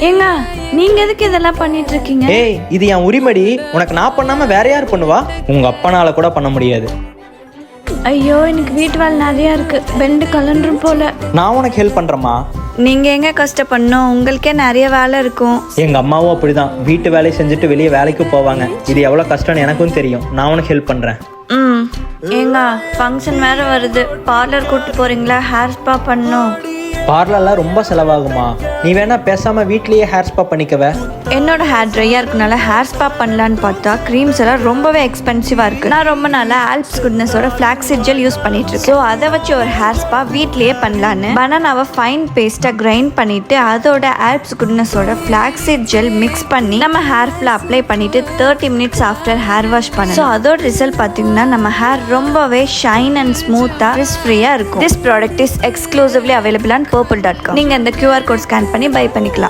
ஏங்க நீங்க எதுக்கு இதெல்லாம் பண்ணிட்டு இருக்கீங்க? ஏய், இது என் உரிமடி. உனக்கு நான் பண்ணாம வேற யார் பண்ணுவா? உங்க அப்பனால கூட பண்ண முடியாது. ஐயோ, எனக்கு வீட்டு வேலை நிறைய இருக்கு, பெண்டு கலண்டுரும் போல. நான் உனக்கு ஹெல்ப் பண்றேம்மா. நீங்க எங்க கஷ்டப்படணும், உங்களுக்கே நிறைய வேலை இருக்கும். எங்க அம்மாவும் அப்படிதான், வீட்டு வேலையை செஞ்சுட்டு வெளியே வேலைக்கு போவாங்க. இது எவ்வளவு கஷ்டம்னு எனக்கும் தெரியும். நான் உனக்கு ஹெல்ப் பண்றேன். ஏங்க ஃபங்க்ஷன் வேற வருது, பார்லர் கூட்டு போறீங்களா? ஹேர் ஸ்பா பண்ணணும். பார்லர்லாம் ரொம்ப செலவாகுமா? நீ வேணா பேசாம வீட்லயே ஹேர் ஸ்பா பண்ணிக்கவே. என்னோட ஹேர் ட்ரையாக இருக்கனால ஹேர் ஸ்பா பண்ணலான்னு பார்த்தா க்ரீம்ஸ் எல்லாம் ரொம்பவே எக்ஸ்பென்சிவாக இருக்குது. நான் ரொம்ப நாளாக ஆல்ப்ஸ் குட்னஸோட ஃப்ளாக்ஸீட் ஜெல் யூஸ் பண்ணிட்டு இருக்கேன். ஸோ அதை வச்சு ஒரு ஹேர் ஸ்பா வீட்லேயே பண்ணலான்னு பனானாவை ஃபைன் பேஸ்ட்டாக கிரைண்ட் பண்ணிட்டு அதோட ஆல்ப்ஸ் குட்னஸோட ஃப்ளாக்ஸீட் ஜெல் மிக்ஸ் பண்ணி நம்ம ஹேர் ஃபுல்லாக அப்ளை பண்ணிட்டு 30 மினிட்ஸ் ஆஃப்டர் ஹேர் வாஷ் பண்ண. ஸோ அதோட ரிசல்ட் பார்த்தீங்கன்னா நம்ம ஹேர் ரொம்பவே ஷைன் அண்ட் ஸ்மூத்தாக ரிஸ்க் ஃப்ரீயாக இருக்கும். This product is exclusively available on purple.com. நீங்கள் இந்த QR கோட் ஸ்கேன் பண்ணி பை பண்ணிக்கலாம்.